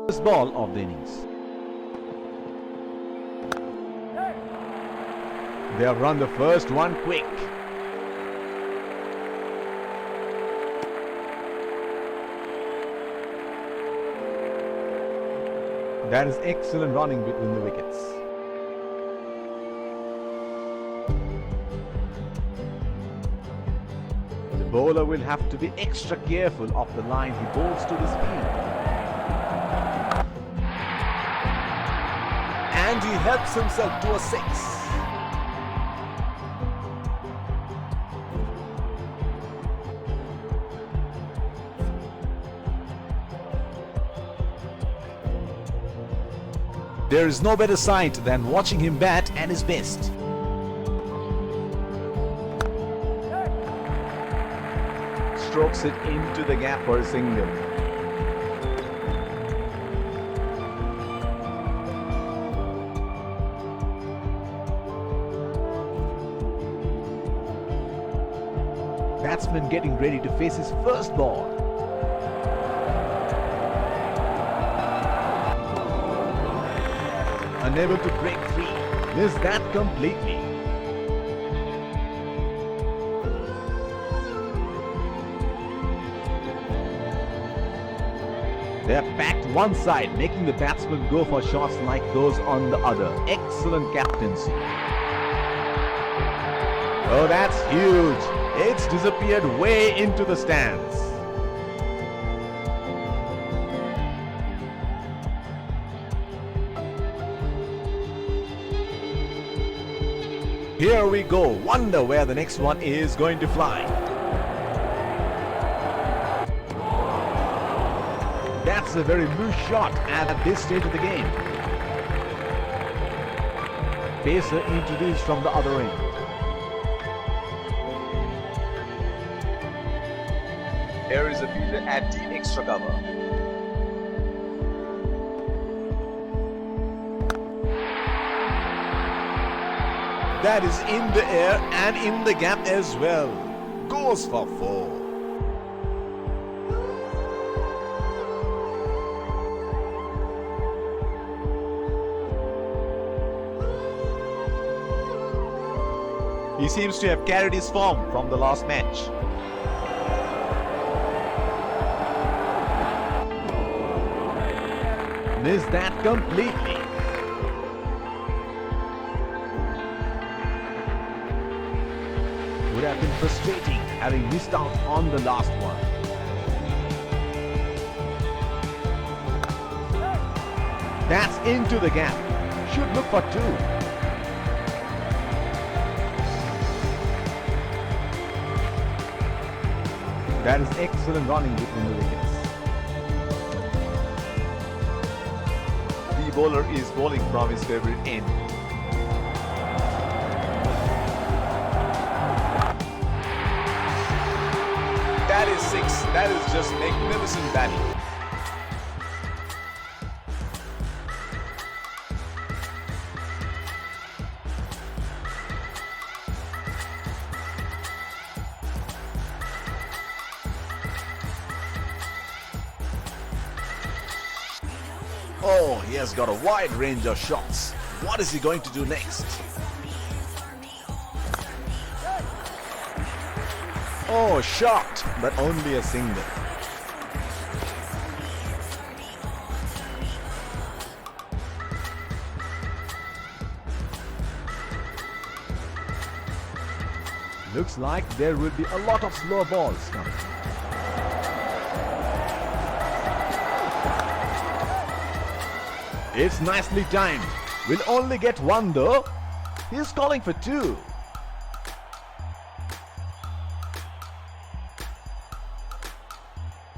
First ball of the innings. They have run the first one quick. That is excellent running between the wickets. The bowler will have to be extra careful of the line he bowls to this field. And he helps himself to a six. There is no better sight than watching him bat at his best. Strokes it into the gap for a single. Batsman getting ready to face his first ball. Unable to break free. Missed that completely. They are packed one side, making the batsman go for shots like those on the other. Excellent captaincy. Oh, that's huge. It's disappeared way into the stands. Here we go. Wonder where the next one is going to fly. That's a very loose shot at this stage of the game. Pacer introduced from the other end. Here is a fielder at deep extra cover. That is in the air and in the gap as well. Goes for 4. He seems to have carried his form from the last match. Missed that completely. Would have been frustrating having missed out on the last one. That's into the gap. Should look for 2. That is excellent running between the wickets. The bowler is bowling from his favorite end. That is 6. That is just magnificent batting. Oh, he has got a wide range of shots. What is he going to do next? Oh, shot, but only a single. Looks like there will be a lot of slow balls coming. It's nicely timed. We'll only get 1 though. He's calling for 2.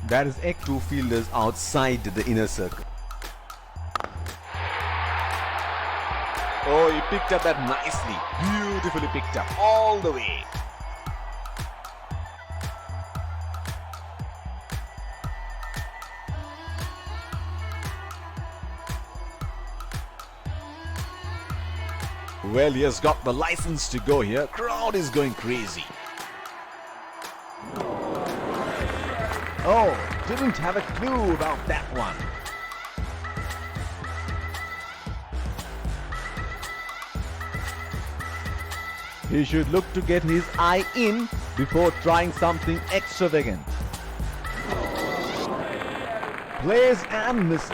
That is 2 fielders outside the inner circle. Oh, he picked up that nicely. Beautifully picked up all the way. Well, he has got the license to go here. Crowd is going crazy. Oh, didn't have a clue about that one. He should look to get his eye in before trying something extravagant. Plays and misses.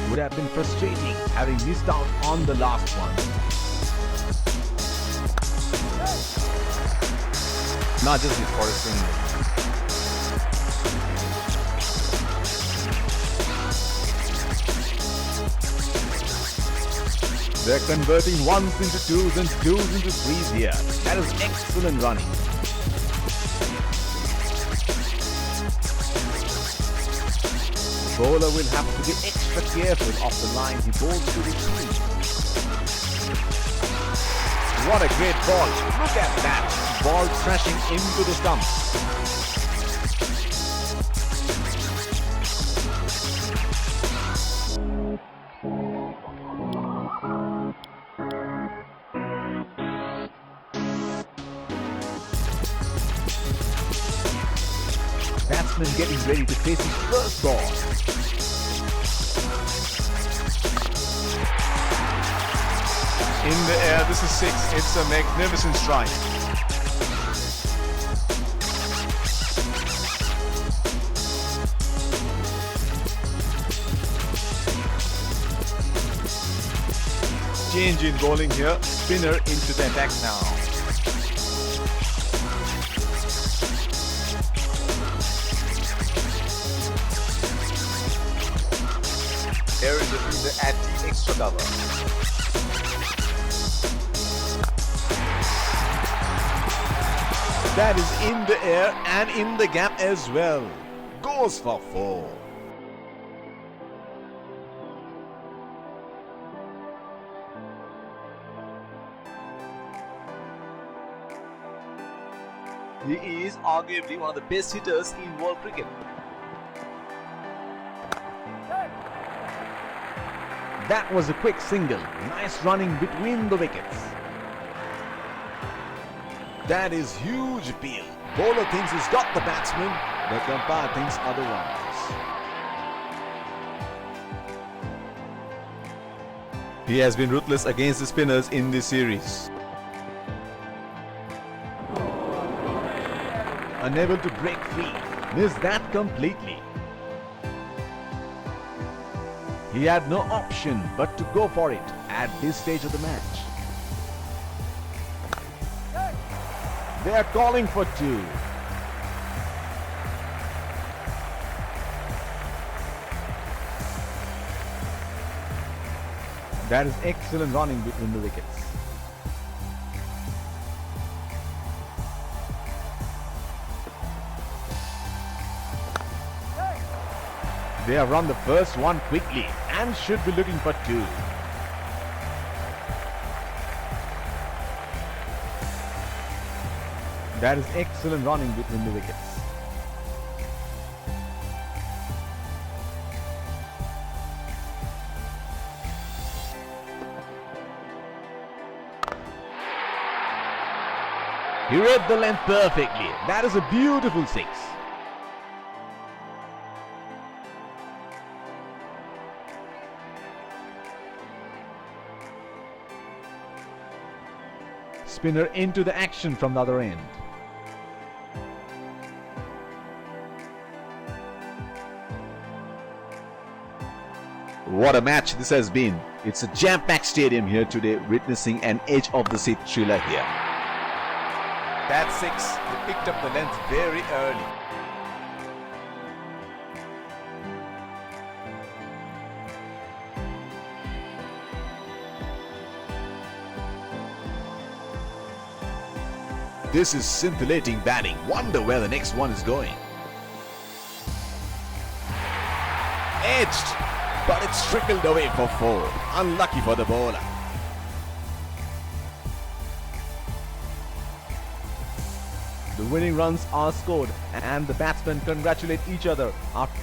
Would have been frustrating having missed out on the last one. Not just his forest ring. They're converting ones into twos and twos into threes here. That is excellent running. The bowler will have to be extra careful of the line he bowls to the team. What a great ball. Look at that. Ball crashing into the stumps. Batsman getting ready to face his first ball. In the air, this is 6. It's a magnificent strike. Change in bowling here. Spinner into the attack now. Here is the fielder at the extra cover. That is in the air and in the gap as well. Goes for 4. He is arguably one of the best hitters in world cricket. That was a quick single. Nice running between the wickets. That is huge appeal. Bowler thinks he's got the batsman. The umpire thinks otherwise. He has been ruthless against the spinners in this series. Unable to break free. Missed that completely. He had no option but to go for it at this stage of the match. They are calling for 2. That is excellent running between the wickets. They have run the first one quickly and should be looking for 2. That is excellent running between the wickets. He read the length perfectly. That is a beautiful 6. Spinner into the action from the other end. What a match this has been. It's a jam-packed stadium here today, witnessing an edge-of-the-seat thriller here. That's 6. They picked up the length very early. This is scintillating batting. Wonder where the next one is going. Edged, but it's trickled away for 4. Unlucky for the bowler. The winning runs are scored and the batsmen congratulate each other after